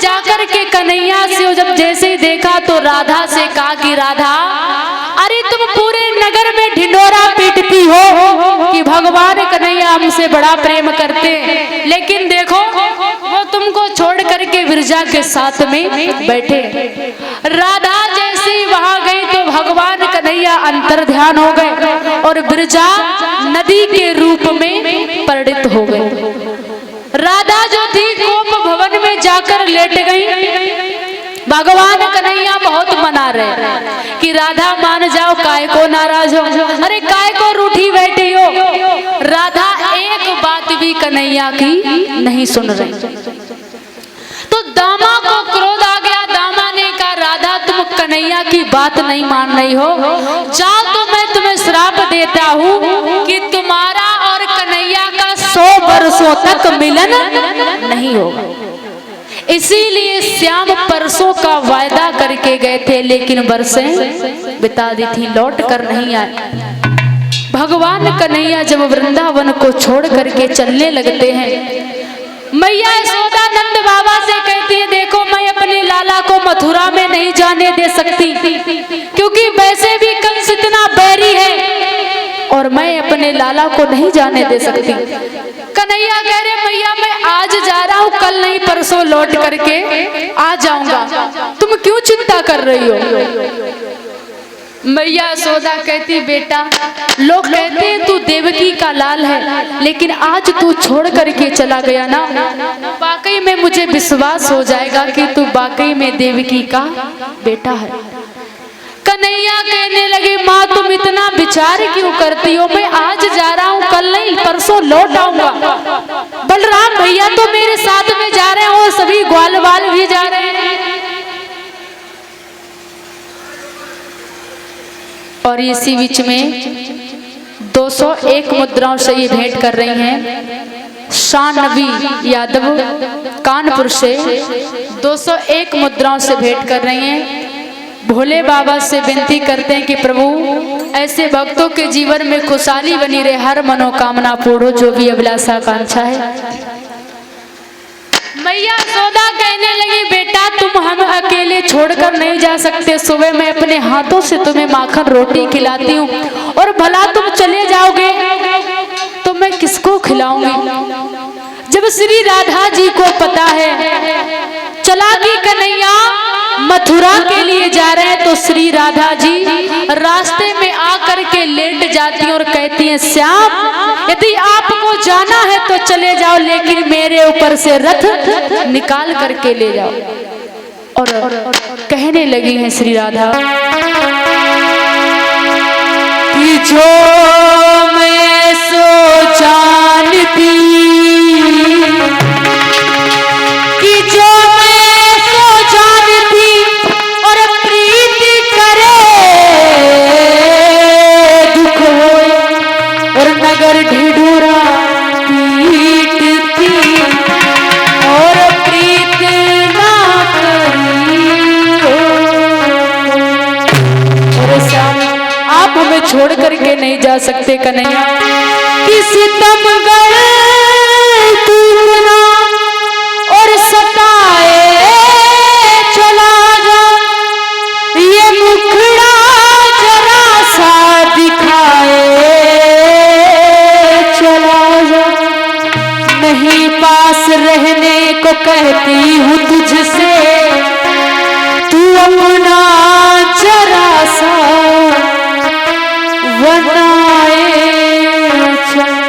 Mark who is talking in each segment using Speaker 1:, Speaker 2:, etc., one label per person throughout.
Speaker 1: जाकर के कन्हैया से जब जैसे ही देखा तो राधा से कहा कि राधा, अरे तुम पूरे नगर में ढिंढोरा पीटती हो कि भगवान कन्हैया हमसे बड़ा प्रेम करते हैं, लेकिन देखो वो तुमको छोड़ करके विरजा के साथ में बैठे। राधा जैसे ही वहां गई तो भगवान कन्हैया अंतर ध्यान हो गए और विरजा नदी के रूप में परिणित हो गए। राधा जो थी गोप भवन में जाकर लेट गई। भगवान कन्हैया बहुत मना रहे कि राधा मान जाओ, काय को नाराज हो, अरे काय को रूठी बैठी हो। राधा एक बात भी कन्हैया की नहीं सुन रही। तो दामा को क्रोध आ गया। दामा ने कहा राधा तुम कन्हैया की बात नहीं मान रही हो, जाओ तो मैं तुम्हें श्राप देता हूँ कि तुम्हारा और कन्हैया का 100 वर्षों तक मिलन नहीं होगा। इसीलिए श्याम परसों का वायदा करके गए थे, लेकिन बरसें बिता दी थी, लौट कर नहीं आए। भगवान कन्हैया जब वृंदावन को छोड़ करके चलने लगते हैं, मैया यशोदा नंद बाबा से कहती है देखो मैं अपने लाला को मथुरा में नहीं जाने दे सकती, क्योंकि वैसे भी कंस इतना बैरी है और मैं अपने लाला को नहीं जाने दे सकती। कन्हैया कह रहे मैया मैं आज जा रहा हूँ, कल नहीं परसों लौट करके आ जाऊंगा, तुम क्यों चिंता कर रही हो। मैया यशोदा कहती बेटा लोग कहते हैं तू देवकी का लाल है, लेकिन आज तू छोड़ करके चला गया ना, वाकई में मुझे विश्वास हो जाएगा कि तू वाकई में देवकी का बेटा है। कन्हैया कहने लगे माँ तुम इतना विचार क्यों करती हो, मैं आज जा रहा हूँ, कल नहीं परसों लौट आऊंगा। बलराम भैया तो मेरे साथ में जा रहे हैं और सभी ग्वाल बाल भी जा रहे हैं। और इसी बीच में 201 मुद्राओं से ये भेंट कर रही हैं शानवी यादव कानपुर से। 201 मुद्राओं से भेंट कर रही हैं। भोले बाबा से विनती करते हैं कि प्रभु ऐसे भक्तों के जीवन में खुशहाली बनी रहे, हर मनोकामना पूर्ण हो, जो भी अभिलाषा आकांक्षा है। मैया यशोदा कहने लगी बेटा तुम हम अकेले छोड़कर नहीं जा सकते, सुबह मैं अपने हाथों से तुम्हें माखन रोटी खिलाती हूँ, और भला तुम चले जाओगे तो मैं किसको खिलाऊंगी। जब श्री राधा जी को पता है चला कि कन्हैया मथुरा के लिए जा रहे हैं, तो श्री राधा जी रास्ते में आकर के लेट जाती हैं और कहती हैं श्याम यदि आपको जाना है तो चले जाओ, लेकिन मेरे ऊपर से रथ निकाल करके ले जाओ। और कहने लगी हैं श्री राधा कि जो मैं सो जानती कि जो मैं सो जानती और प्रीति करे दुख हो और नगर ढिढोरा पीटती और प्रीत ना करी हो। और श्याम आप हमें छोड़ करके नहीं जा सकते कन्हैया, किसी तमगढ़ तूना और सताए चला जा, ये मुखड़ा जरा सा दिखाए चला जा, नहीं पास रहने को कहती हूँ तुझसे, तू अपना जरा सा बनाए चला।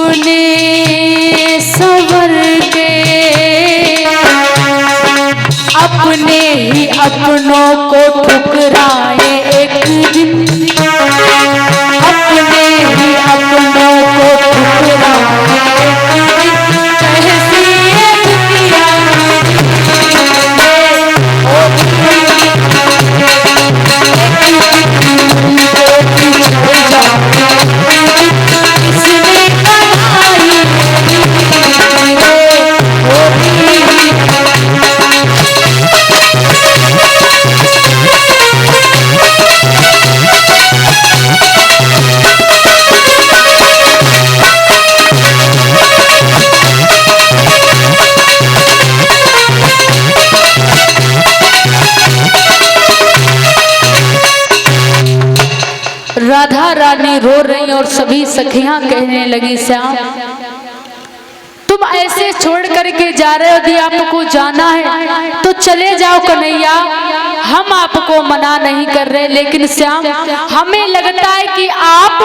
Speaker 1: अपने सवर के अपने ही अपनों को ठुकराए एक दिन, अपने ही अपनों को ठुकराए एक दिन। कैसी है दुनिया राधा रानी रो रही और सभी सखियां कहने लगी श्याम तुम ऐसे छोड़ करके जा रहे हो, यदि आपको जाना है तो चले जाओ कन्हैया, हम आपको मना नहीं कर रहे, लेकिन श्याम हमें लगता है कि आप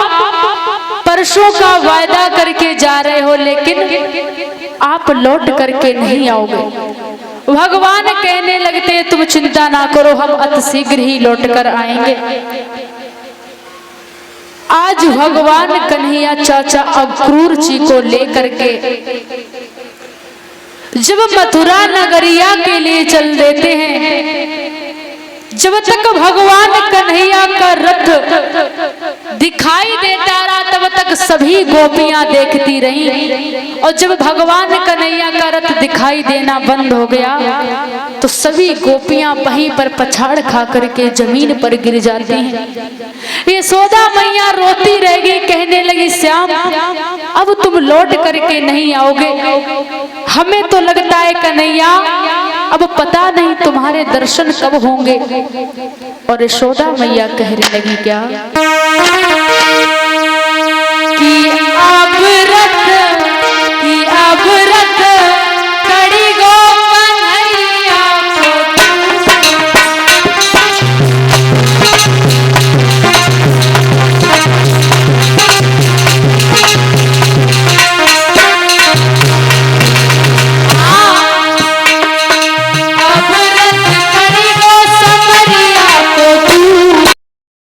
Speaker 1: परसों का वायदा करके जा रहे हो लेकिन आप लौट करके नहीं आओगे। भगवान कहने लगते तुम चिंता ना करो, हम अतिशीघ्र ही लौट कर आएंगे। आज भगवान कन्हैया चाचा अक्रूर जी को लेकर के जब मथुरा नगरिया के लिए चल देते हैं, जब तक भगवान कन्हैया का रथ दिखाई देता रहा तब तक सभी गोपियां देखती रहीं, और जब भगवान कन्हैया का रथ दिखाई देना बंद हो गया तो सभी गोपियां वहीं पर पछाड़ खा करके जमीन पर गिर जाती हैं। यशोदा मैया रोती रह गई, कहने लगी श्याम अब तुम लौट करके नहीं आओगे, हमें तो लगता है कन्हैया अब पता नहीं तुम्हारे दर्शन कब होंगे। और यशोदा मैया कहने लगी क्या